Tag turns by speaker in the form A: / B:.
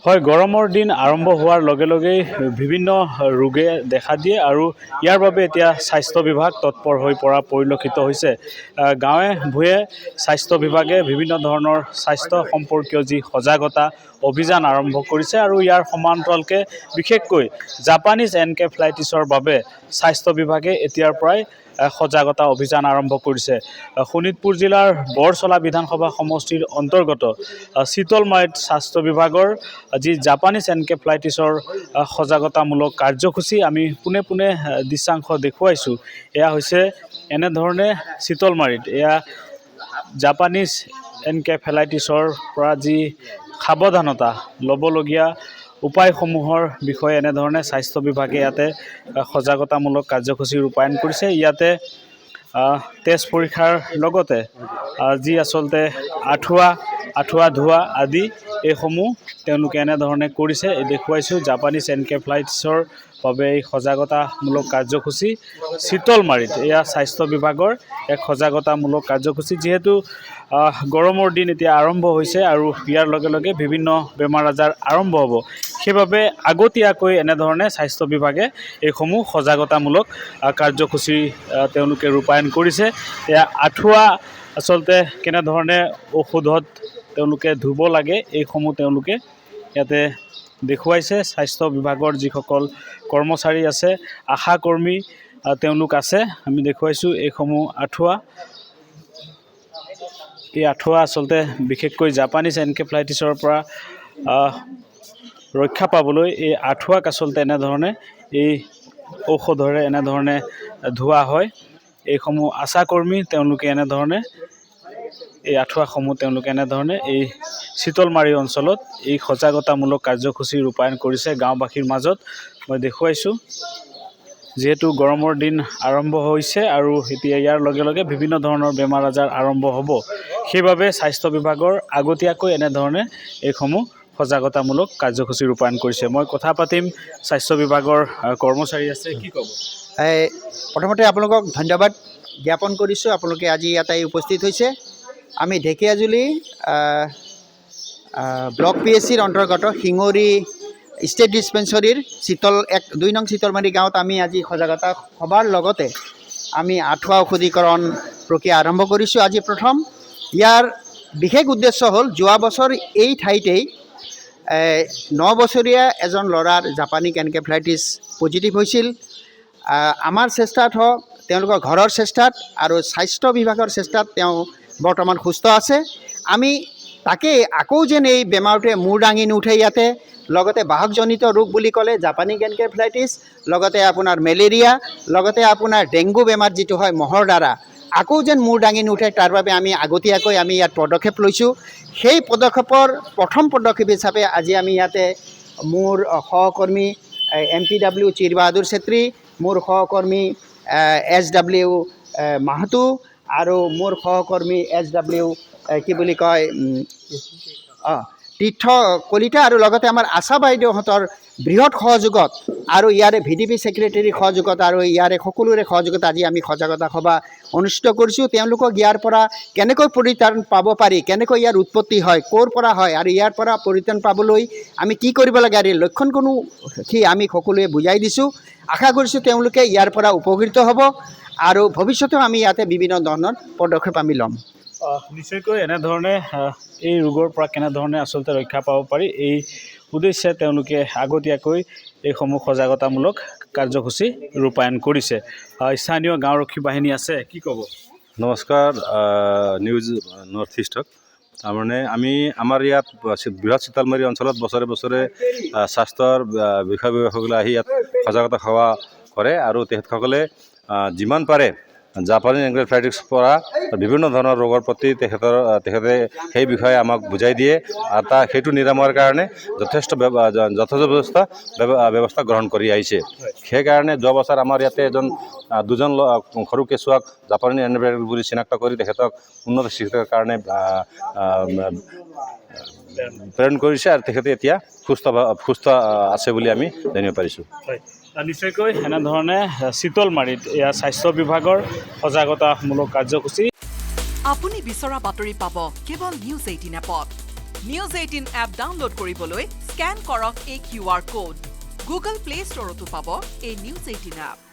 A: হয়, গৰমৰ দিন আৰম্ভ হোৱাৰ লগে লগেই বিভিন্ন ৰোগে দেখা দিয়ে আৰু ইয়াৰ বাবে এতিয়া স্বাস্থ্য বিভাগ তৎপৰ হৈ পৰা পৰিলক্ষিত হৈছে। গাঁৱে ভূঞে স্বাস্থ্য বিভাগে বিভিন্ন ধৰণৰ স্বাস্থ্য সম্পৰ্কীয় যি সজাগতা অভিযান আৰম্ভ কৰিছে আৰু ইয়াৰ সমান্তৰালকৈ বিশেষকৈ জাপানীজ এনকেফেলাইটিছৰ বাবে স্বাস্থ্য বিভাগে এতিয়াৰ পৰাই সজাগতা অভিযান আৰম্ভ কৰিছে। শোণিতপুৰ জিলাৰ বৰচলা বিধানসভা সমষ্টিৰ অন্তৰ্গত চিতলমাৰীত স্বাস্থ্য বিভাগৰ যি জাপানীজ এনকেফেলাইটিছৰ সজাগতামূলক কাৰ্যসূচী আমি পোনে পোনে দৃশ্যাংশ দেখুৱাইছোঁ। এয়া হৈছে এনেধৰণে চিতলমাৰীত এয়া জাপানীজ এনকেফেলাইটিছৰ পৰা যি সাৱধানতা ল'বলগীয়া উপায়সমূহৰ বিষয়ে এনেধৰণে স্বাস্থ্য বিভাগে ইয়াতে সজাগতামূলক কাৰ্যসূচী ৰূপায়ণ কৰিছে। ইয়াতে তেজ পৰীক্ষাৰ লগতে যি আচলতে আঁঠুৱা ধোৱা আদি এইসমূহ তেওঁলোকে এনেধৰণে কৰিছে। দেখুৱাইছোঁ জাপানীজ এনকেফেলাইটিছৰ বাবে এই সজাগতামূলক কাৰ্যসূচী চিতলমাৰীত এয়া স্বাস্থ্য বিভাগৰ এক সজাগতামূলক কাৰ্যসূচী। যিহেতু গৰমৰ দিন এতিয়া আৰম্ভ হৈছে আৰু ইয়াৰ লগে লগে বিভিন্ন বেমাৰ আজাৰ আৰম্ভ হ'ব, সেইবাবে আগতীয়াকৈ এনেধৰণে স্বাস্থ্য বিভাগে এইসমূহ সজাগতামূলক কাৰ্যসূচী তেওঁলোকে ৰূপায়ণ কৰিছে। এয়া আঁঠুৱা আচলতে কেনেধৰণে ঔষধত তেওঁলোকে ধুব লাগে এইসমূহ তেওঁলোকে ইয়াতে দেখুৱাইছে। স্বাস্থ্য বিভাগৰ যিসকল কৰ্মচাৰী আছে, আশা কৰ্মী তেওঁলোক আছে, আমি দেখুৱাইছোঁ এইসমূহ আঁঠুৱা। এই আঁঠুৱা আচলতে বিশেষকৈ জাপানীজ এনকেফেলাইটিছৰ পৰা ৰক্ষা পাবলৈ এই আঁঠুৱাক আচলতে এনেধৰণে এই ঔষধৰে এনেধৰণে ধোৱা হয়। এইসমূহ আশাকৰ্মী তেওঁলোকে এনেধৰণে এই আঁঠুৱাসমূহ তেওঁলোকে এনেধৰণে এই চিতলমাৰী অঞ্চলত এই সজাগতামূলক কাৰ্যসূচী ৰূপায়ণ কৰিছে গাঁওবাসীৰ মাজত। মই দেখুৱাইছোঁ যিহেতু গৰমৰ দিন আৰম্ভ হৈছে আৰু এতিয়া ইয়াৰ লগে লগে বিভিন্ন ধৰণৰ বেমাৰ আজাৰ আৰম্ভ হ'ব, সেইবাবে স্বাস্থ্য বিভাগৰ আগতীয়াকৈ এনেধৰণে এইসমূহ সজাগতামূলক কাৰ্যসূচী ৰূপায়ণ কৰিছে। মই কথা পাতিম স্বাস্থ্য বিভাগৰ কৰ্মচাৰী আছে, কি ক'ব?
B: প্ৰথমতে আপোনালোকক ধন্যবাদ জ্ঞাপন কৰিছোঁ, আপোনালোকে আজি ইয়াতে উপস্থিত হৈছে। আমি ঢেকীয়াজুলি ব্লক PHCৰ অন্তৰ্গত শিঙৰি ষ্টেট ডিছপেঞ্চৰীৰ 2 নং চিতলমাৰী গাঁৱত আমি আজি সজাগতা সভাৰ লগতে আমি আঁঠুৱা ঔষধীকৰণ প্ৰক্ৰিয়া আৰম্ভ কৰিছোঁ। আজি প্ৰথম ইয়াৰ বিশেষ উদ্দেশ্য হ'ল যোৱা বছৰ এই ঠাইতেই 9 বছৰীয়া এজন ল'ৰাৰ জাপানীজ এনকেফেলাইটিছ পজিটিভ হৈছিল। আমাৰ চেষ্টাত হওক, তেওঁলোকৰ ঘৰৰ চেষ্টাত আৰু স্বাস্থ্য বিভাগৰ চেষ্টাত তেওঁ বৰ্তমান সুস্থ আছে। আমি তাকে আকৌ যেন এই বেমাৰটোৱে মূৰ দাঙি নুঠে ইয়াতে, লগতে বাহকজনিত ৰোগ বুলি ক'লে জাপানীজ এনকেফেলাইটিছ, লগতে আপোনাৰ মেলেৰিয়া, লগতে আপোনাৰ ডেংগু বেমাৰ যিটো হয় মহৰ দ্বাৰা, আকৌ যেন মূৰ দাঙি নুঠে তাৰ বাবে আমি আগতীয়াকৈ আমি ইয়াত পদক্ষেপ লৈছোঁ। সেই পদক্ষেপৰ প্ৰথম পদক্ষেপ হিচাপে আজি আমি ইয়াতে মোৰ সহকৰ্মী MPW চিৰ বাহাদুৰ চেত্ৰী, মোৰ সহকৰ্মী SW মাহাতো আৰু মোৰ সহকৰ্মী SW কি বুলি কয় তীৰ্থ কলিতা আৰু লগতে আমাৰ আশা বাইদেউহঁতৰ বৃহৎ সহযোগত আৰু ইয়াৰে VDP ছেক্ৰেটাৰীৰ সহযোগত আৰু ইয়াৰে সকলোৰে সহযোগত আজি আমি সজাগতা সভা অনুষ্ঠিত কৰিছোঁ। তেওঁলোকক ইয়াৰ পৰা কেনেকৈ পৰিত্ৰাণ পাব পাৰি, কেনেকৈ ইয়াৰ উৎপত্তি হয়, ক'ৰ পৰা হয় আৰু ইয়াৰ পৰা পৰিত্ৰাণ পাবলৈ আমি কি কৰিব লাগে আৰু লক্ষণ কোনো কি আমি সকলোৱে বুজাই দিছোঁ। আশা কৰিছোঁ তেওঁলোকে ইয়াৰ পৰা উপকৃত হ'ব আৰু ভৱিষ্যতেও আমি ইয়াতে বিভিন্ন ধৰণৰ পদক্ষেপ আমি ল'ম।
A: নিশ্চয়কৈ এনেধৰণে এই ৰোগৰ পৰা কেনেধৰণে আচলতে ৰক্ষা পাব পাৰি এই উদ্দেশ্যে তেওঁলোকে আগতীয়াকৈ এইসমূহ সজাগতামূলক কাৰ্যসূচী ৰূপায়ণ কৰিছে। স্থানীয় গাঁওৰক্ষী বাহিনী আছে, কি ক'ব?
C: নমস্কাৰ নিউজ নৰ্থ ইষ্টক। তাৰমানে আমাৰ ইয়াত বৃহৎ চিতলমাৰী অঞ্চলত বছৰে বছৰে স্বাস্থ্যৰ বিষয়ববীয়াসকলে আহি ইয়াত সজাগতা সভা কৰে আৰু তেখেতসকলে যিমান পাৰে জাপানীজ এনকেফেলাইটিছৰ পৰা বিভিন্ন ধৰণৰ ৰোগৰ প্ৰতি তেখেতে সেই বিষয়ে আমাক বুজাই দিয়ে আৰু সেইটো নিৰাময়ৰ কাৰণে যথেষ্ট ব্যৱস্থা গ্ৰহণ কৰি আহিছে। সেইকাৰণে যোৱা বছৰ আমাৰ ইয়াতে দুজন সৰু কেঁচুৱাক জাপানীজ এনকেফেলাইটিছ বুলি চিনাক্ত কৰি তেখেতক উন্নত চিকিৎসাৰ কাৰণে প্ৰেৰণ কৰিছে আৰু তেখেতে এতিয়া সুস্থ আছে বুলি আমি জানিব পাৰিছোঁ।
A: নিশ্চয়কৈ এনেধৰণে চিতলমাৰীত এয়া স্বাস্থ্য বিভাগৰ সজাগতামূলক কাৰ্যসূচী।
D: আপুনি বিচৰা বাতৰি পাব কেৱল নিউজ 18 এপত। নিউজ 18 এপ ডাউনলোড কৰিবলৈ স্ক্যান কৰক এই QR কোড। গুগল প্লে ষ্টৰতো পাব এই নিউজ 18 এপ।